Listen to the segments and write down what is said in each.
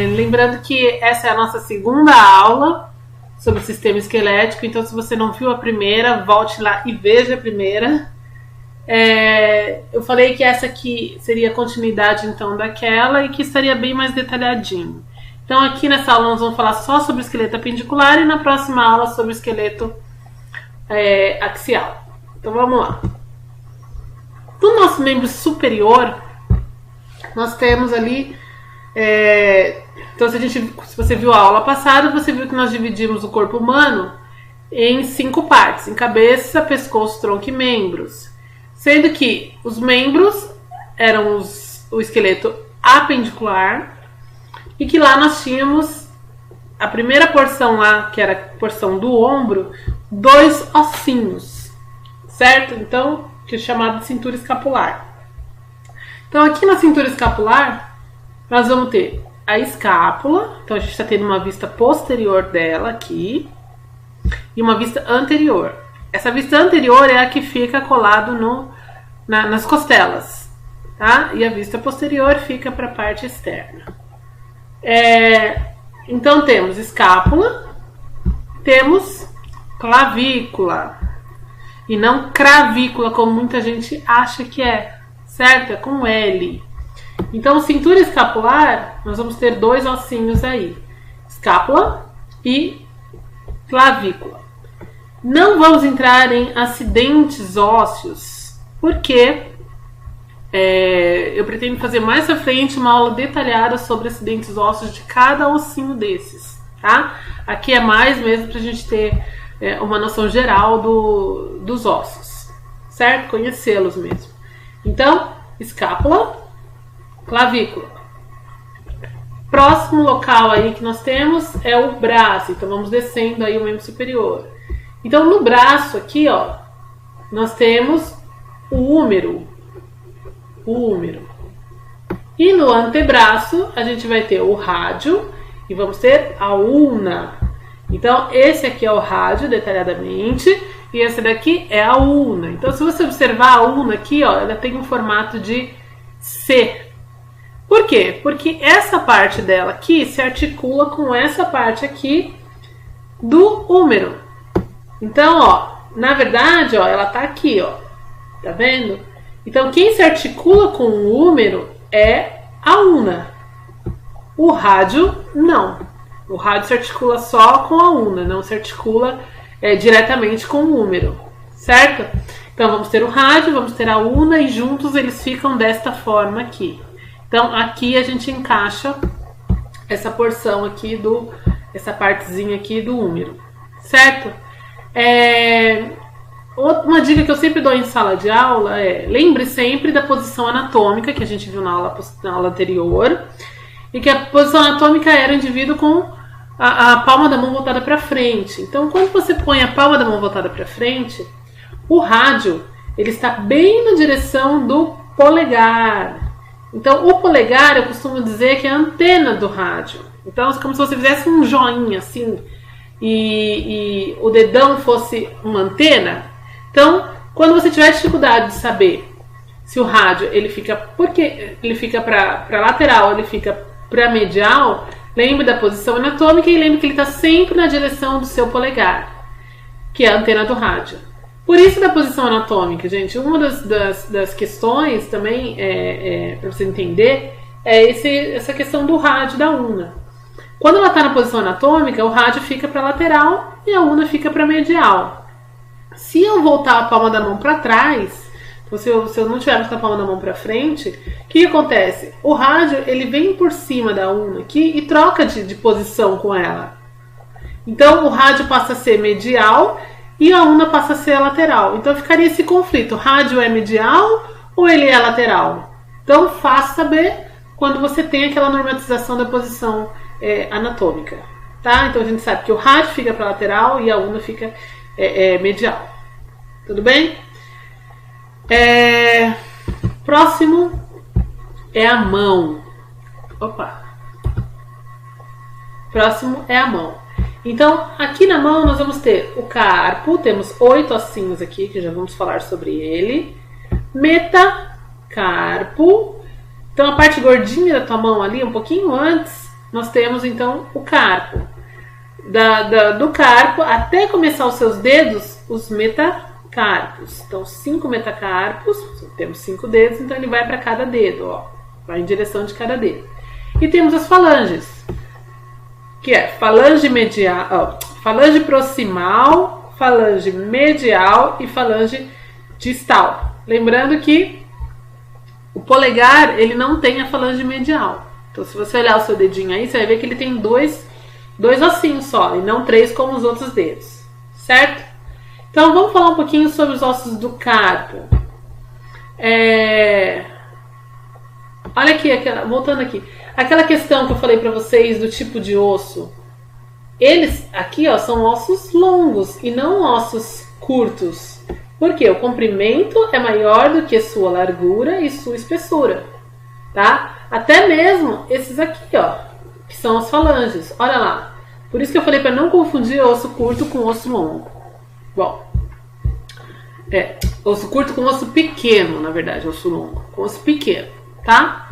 Lembrando que essa é a nossa segunda aula sobre o sistema esquelético, então se você não viu a primeira, volte lá e veja a primeira. Eu falei que essa aqui seria a continuidade então daquela e que estaria bem mais detalhadinho. Então aqui nessa aula nós vamos falar só sobre o esqueleto apendicular e na próxima aula sobre o esqueleto axial. Então vamos lá. No nosso membro superior, nós temos ali... Então se você viu a aula passada, você viu que nós dividimos o corpo humano em 5 partes, em cabeça, pescoço, tronco e membros. Sendo que os membros eram o esqueleto apendicular e que lá nós tínhamos a primeira porção lá, que era a porção do ombro, 2 ossinhos, certo? Então, que é chamado de cintura escapular. Então aqui na cintura escapular nós vamos ter a escápula, então a gente está tendo uma vista posterior dela aqui e uma vista anterior. Essa vista anterior é a que fica colado nas costelas, tá? E a vista posterior fica para a parte externa. Então temos escápula, temos clavícula e não cravícula como muita gente acha que é, certo? É com L. Então, cintura escapular, nós vamos ter 2 ossinhos aí, escápula e clavícula. Não vamos entrar em acidentes ósseos, porque eu pretendo fazer mais à frente uma aula detalhada sobre acidentes ósseos de cada ossinho desses, tá? Aqui é mais mesmo para a gente ter uma noção geral dos ossos, certo? Conhecê-los mesmo. Então, escápula, clavícula. Próximo local aí que nós temos é o braço. Então vamos descendo aí o membro superior. Então no braço aqui, ó, nós temos o húmero. E no antebraço a gente vai ter o rádio e vamos ter a ulna. Então esse aqui é o rádio detalhadamente e esse daqui é a ulna. Então se você observar a ulna aqui, ó, ela tem um formato de C. Por quê? Porque essa parte dela aqui se articula com essa parte aqui do húmero. Então, ó, na verdade, ó, ela tá aqui, ó. Tá vendo? Então, quem se articula com o húmero é a ulna. O rádio, não. O rádio se articula só com a ulna, não se articula diretamente com o húmero, certo? Então, vamos ter o rádio, vamos ter a ulna e juntos eles ficam desta forma aqui. Então, aqui a gente encaixa essa porção aqui essa partezinha aqui do húmero, certo? Uma dica que eu sempre dou em sala de aula lembre sempre da posição anatômica que a gente viu na aula anterior e que a posição anatômica era o indivíduo com a palma da mão voltada para frente. Então, quando você põe a palma da mão voltada para frente, o rádio ele está bem na direção do polegar. Então, o polegar, eu costumo dizer que é a antena do rádio. Então, é como se você fizesse um joinha, assim, e o dedão fosse uma antena. Então, quando você tiver dificuldade de saber se o rádio ele fica para lateral ou ele fica para medial, lembre da posição anatômica e lembre que ele está sempre na direção do seu polegar, que é a antena do rádio. Por isso da posição anatômica, gente, uma das questões também, para você entender, essa questão do rádio da ulna. Quando ela está na posição anatômica, o rádio fica para lateral e a ulna fica para medial. Se eu voltar a palma da mão para trás, se eu não tiver com a palma da mão para frente, o que acontece? O rádio ele vem por cima da ulna aqui e troca de posição com ela. Então o rádio passa a ser medial e a ulna passa a ser lateral. Então ficaria esse conflito. O rádio é medial ou ele é lateral? Então faça saber quando você tem aquela normatização da posição anatômica. Tá? Então a gente sabe que o rádio fica para lateral e a ulna fica medial. Tudo bem? Próximo é a mão. Próximo é a mão. Então, aqui na mão nós vamos ter o carpo, temos 8 ossinhos aqui, que já vamos falar sobre ele. Metacarpo. Então, a parte gordinha da tua mão ali, um pouquinho antes, nós temos então o carpo. Do carpo até começar os seus dedos, os metacarpos. Então, 5 metacarpos, temos 5 dedos, então ele vai para cada dedo, ó, vai em direção de cada dedo. E temos as falanges, que é falange medial, falange proximal, falange medial e falange distal. Lembrando que o polegar, ele não tem a falange medial. Então, se você olhar o seu dedinho aí, você vai ver que ele tem dois ossinhos só, e não 3 como os outros dedos, certo? Então, vamos falar um pouquinho sobre os ossos do carpo. Olha aqui, voltando aqui. Aquela questão que eu falei para vocês do tipo de osso. Eles aqui, ó, são ossos longos e não ossos curtos. Por quê? O comprimento é maior do que sua largura e sua espessura, tá? Até mesmo esses aqui, ó, que são as falanges. Olha lá. Por isso que eu falei para não confundir osso curto com osso longo. Bom, osso curto com osso pequeno, na verdade, osso longo, com osso pequeno, tá?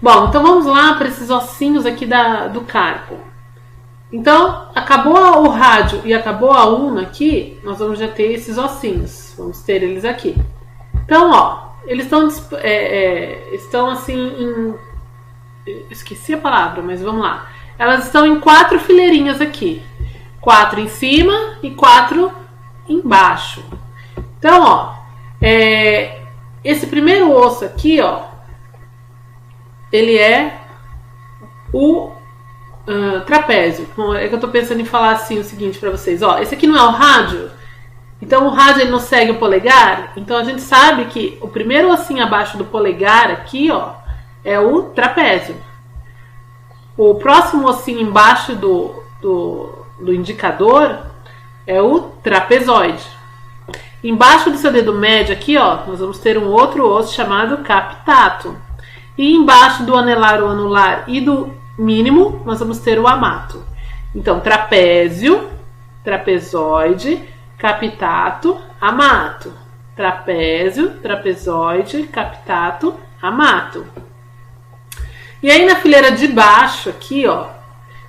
Bom, então vamos lá para esses ossinhos aqui do carpo. Então, acabou o rádio e acabou a ulna aqui, nós vamos já ter esses ossinhos. Vamos ter eles aqui. Então, ó, eles estão assim esqueci a palavra, mas vamos lá. Elas estão em 4 fileirinhas aqui. 4 em cima e 4 embaixo. Então, ó, esse primeiro osso aqui, ó, ele é o trapézio. É que eu tô pensando em falar assim o seguinte para vocês, ó, esse aqui não é o rádio. Então o rádio ele não segue o polegar. Então a gente sabe que o primeiro ossinho abaixo do polegar aqui, ó, é o trapézio. O próximo ossinho embaixo do indicador é o trapezoide. Embaixo do seu dedo médio aqui, ó, nós vamos ter um outro osso chamado capitato. E embaixo do anelar, o anular e do mínimo, nós vamos ter o amato. Então, trapézio, trapezoide, capitato, amato. Trapézio, trapezoide, capitato, amato. E aí na fileira de baixo aqui, ó,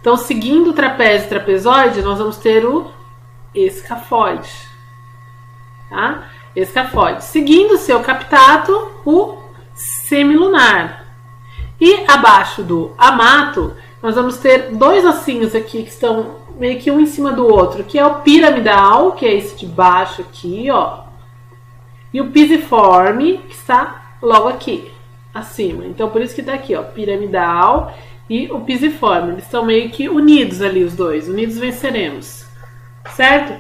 então seguindo o trapézio e trapezoide, nós vamos ter o escafoide, tá? Escafoide. Seguindo o seu capitato, o semilunar. E abaixo do amato, nós vamos ter 2 ossinhos aqui que estão meio que um em cima do outro, que é o piramidal, que é esse de baixo aqui, ó, e o pisiforme, que está logo aqui acima. Então, por isso que tá aqui, ó, piramidal e o pisiforme. Eles estão meio que unidos ali, os dois. Unidos venceremos. Certo?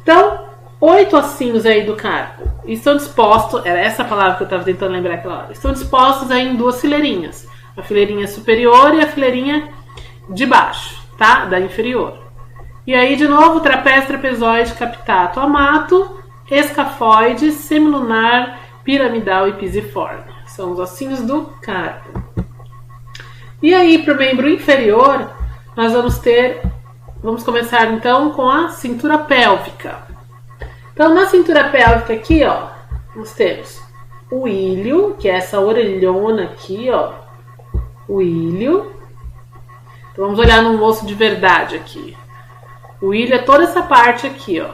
Então, 8 ossinhos aí do carpo. E estão dispostos, era essa palavra que eu estava tentando lembrar aquela hora. Estão dispostos aí em 2 fileirinhas. A fileirinha superior e a fileirinha de baixo, tá? Da inferior. E aí, de novo, trapézio, trapezoide, capitato, amato, escafoide, semilunar, piramidal e pisiforme. São os ossinhos do carpo. E aí, para o membro inferior, nós vamos começar então com a cintura pélvica. Então, na cintura pélvica aqui, ó, nós temos o ilho, que é essa orelhona aqui, ó, o ilho. Então, vamos olhar num osso de verdade aqui. O ilho é toda essa parte aqui, ó,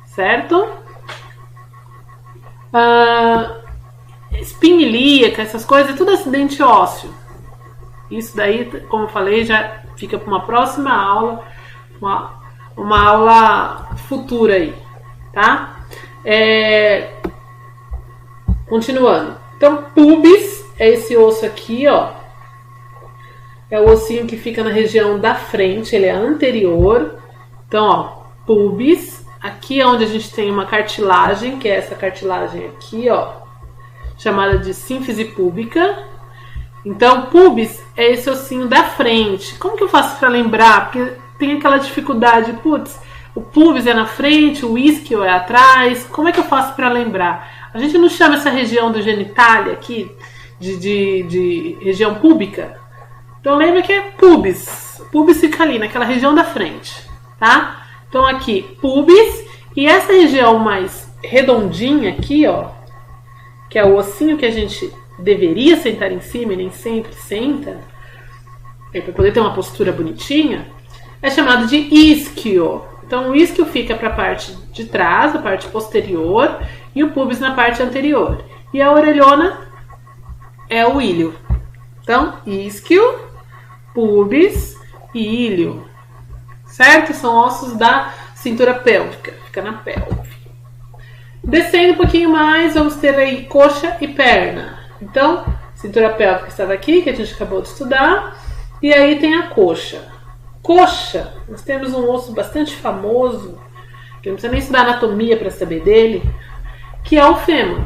certo? Espinha ilíaca, essas coisas, é tudo acidente ósseo. Isso daí, como eu falei, já fica para uma próxima aula, uma aula futura aí, tá? Continuando. Então, pubis é esse osso aqui, ó. É o ossinho que fica na região da frente, ele é anterior. Então, ó, pubis. Aqui é onde a gente tem uma cartilagem, que é essa cartilagem aqui, ó, chamada de sínfise púbica. Então, pubis é esse ossinho da frente. Como que eu faço para lembrar? Porque tem aquela dificuldade, putz, o pubis é na frente, o isquio é atrás. Como é que eu faço para lembrar? A gente não chama essa região do genitália aqui de região púbica? Então, lembra que é pubis. Pubis fica ali, naquela região da frente, tá? Então, aqui, pubis. E essa região mais redondinha aqui, ó, que é o ossinho que a gente deveria sentar em cima e nem sempre senta, para poder ter uma postura bonitinha, é chamado de isquio. Então o isquio fica para a parte de trás, a parte posterior, e o pubis na parte anterior. E a orelhona é o ilho. Então, isquio, pubis e ilho. Certo? São ossos da cintura pélvica, fica na pelve. Descendo um pouquinho mais, vamos ter aí coxa e perna. Então, cintura pélvica está daqui, que a gente acabou de estudar. E aí tem a coxa. Coxa, nós temos um osso bastante famoso, que não precisa nem estudar anatomia para saber dele, que é o fêmur.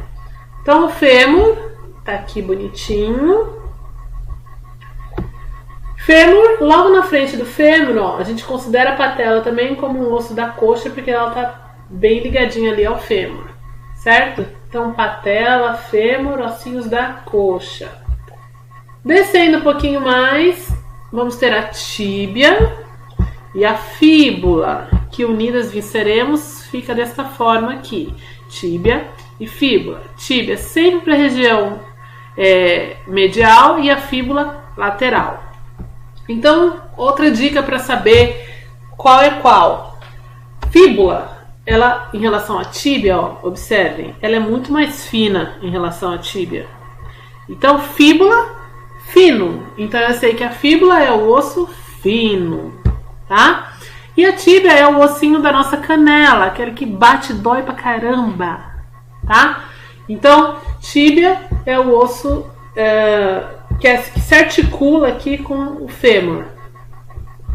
Então o fêmur tá aqui bonitinho. Fêmur, logo na frente do fêmur, ó, a gente considera a patela também como um osso da coxa, porque ela tá bem ligadinha ali ao fêmur, certo? Então patela, fêmur, ossinhos da coxa. Descendo um pouquinho mais, vamos ter a tíbia e a fíbula, que unidas venceremos, fica desta forma aqui. Tíbia e fíbula. Tíbia sempre para a região medial e a fíbula lateral. Então, outra dica para saber qual é qual. Fíbula, ela em relação à tíbia, ó, observem, ela é muito mais fina em relação à tíbia. Então, fíbula, fino. Então, eu sei que a fíbula é o osso fino, tá? E a tíbia é o ossinho da nossa canela, aquele que bate e dói pra caramba, tá? Então, tíbia é o osso que se articula aqui com o fêmur,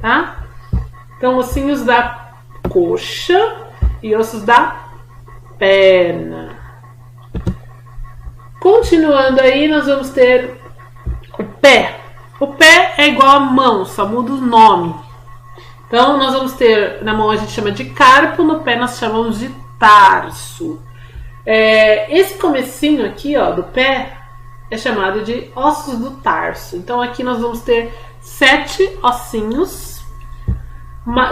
tá? Então, ossinhos da coxa e ossos da perna. Continuando aí, nós vamos ter o pé. O pé é igual a mão, só muda o nome. Então, nós vamos ter, na mão a gente chama de carpo, no pé nós chamamos de tarso. Esse comecinho aqui, ó, do pé, é chamado de ossos do tarso. Então, aqui nós vamos ter 7 ossinhos.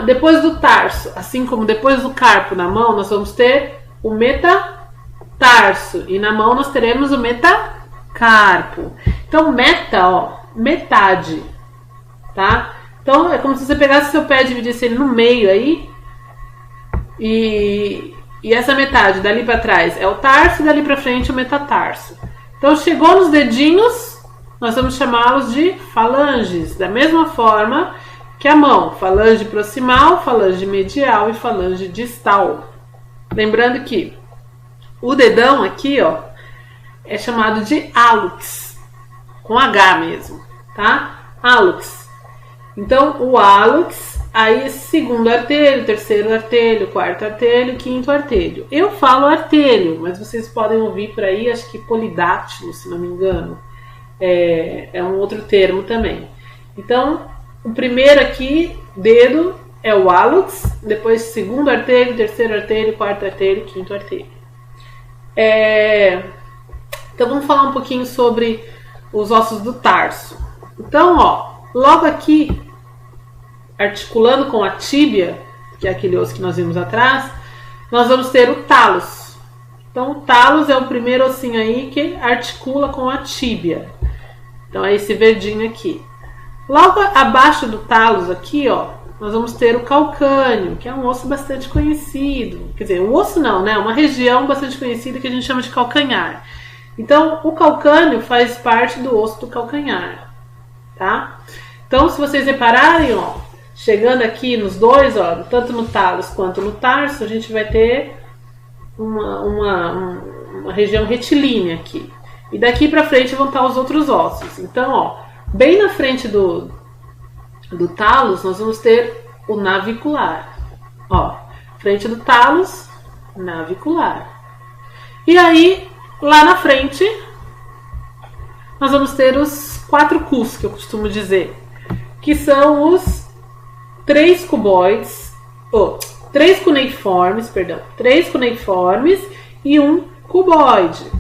Depois do tarso, assim como depois do carpo na mão, nós vamos ter o metatarso. E na mão nós teremos o metacarpo. Então, meta, ó, metade, tá? Então, é como se você pegasse seu pé e dividisse ele no meio aí. E essa metade, dali para trás, é o tarso e dali para frente o metatarso. Então, chegou nos dedinhos, nós vamos chamá-los de falanges. Da mesma forma que a mão. Falange proximal, falange medial e falange distal. Lembrando que o dedão aqui, ó, é chamado de hálux. Com H mesmo, tá? Hálux. Então, o hálux, aí segundo artelho, terceiro artelho, quarto artelho, quinto artelho. Eu falo artelho, mas vocês podem ouvir por aí, acho que polidátilo, se não me engano. É um outro termo também. Então, o primeiro aqui, dedo, é o hálux, depois segundo artelho, terceiro artelho, quarto artelho, quinto artelho. Então, vamos falar um pouquinho sobre os ossos do tarso. Então, ó, logo aqui, articulando com a tíbia, que é aquele osso que nós vimos atrás, nós vamos ter o talos. Então, o talos é o primeiro ossinho aí que articula com a tíbia. Então, é esse verdinho aqui. Logo abaixo do talos aqui, ó, nós vamos ter o calcâneo, que é um osso bastante conhecido. Quer dizer, um osso não, né? Uma região bastante conhecida que a gente chama de calcanhar. Então, o calcâneo faz parte do osso do calcanhar, tá? Então, se vocês repararem, ó, chegando aqui nos dois, ó, tanto no talos quanto no tarso, a gente vai ter uma região retilínea aqui. E daqui pra frente vão estar os outros ossos. Então, ó, bem na frente do talos, nós vamos ter o navicular. Ó, frente do talos, navicular. E aí, lá na frente, nós vamos ter os 4 cus, que eu costumo dizer, que são os 3 cuboides, 3 cuneiformes, perdão, 3 cuneiformes e um cuboide.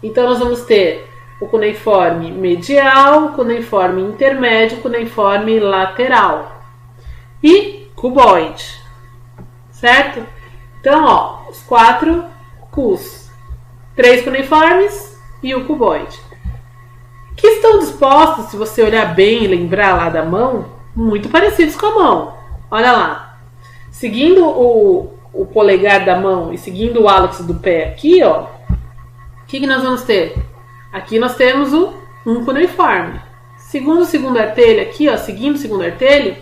Então, nós vamos ter o cuneiforme medial, o cuneiforme intermédio, o cuneiforme lateral e cuboide, certo? Então, ó, os 4 cus, 3 cuneiformes e o cuboide. que estão dispostos, se você olhar bem e lembrar lá da mão, muito parecidos com a mão. Olha lá. Seguindo o polegar da mão e seguindo o hálux do pé aqui, ó, o que nós vamos ter? Aqui nós temos o um cuneiforme. Segundo o segundo artelho aqui, ó, seguindo o segundo artelho,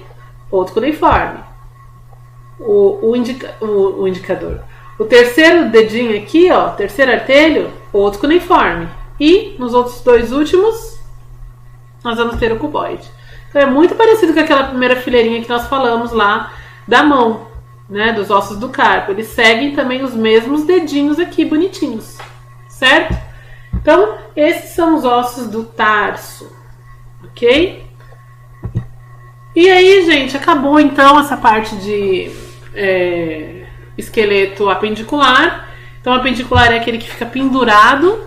outro cuneiforme. O indicador. O terceiro dedinho aqui, ó, terceiro artelho, outro cuneiforme. E nos outros dois últimos, nós vamos ter o cuboide. Então é muito parecido com aquela primeira fileirinha que nós falamos lá da mão, né, dos ossos do carpo. Eles seguem também os mesmos dedinhos aqui, bonitinhos, certo? Então, esses são os ossos do tarso, ok? E aí, gente, acabou então essa parte de esqueleto apendicular. Então, o apendicular é aquele que fica pendurado.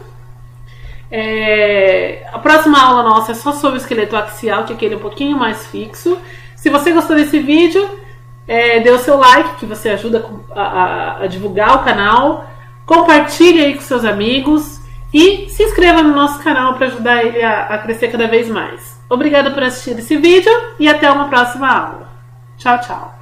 A próxima aula nossa é só sobre o esqueleto axial, que é aquele um pouquinho mais fixo. Se você gostou desse vídeo, dê o seu like, que você ajuda a divulgar o canal. Compartilhe aí com seus amigos. E se inscreva no nosso canal para ajudar ele a crescer cada vez mais. Obrigada por assistir esse vídeo e até uma próxima aula. Tchau, tchau.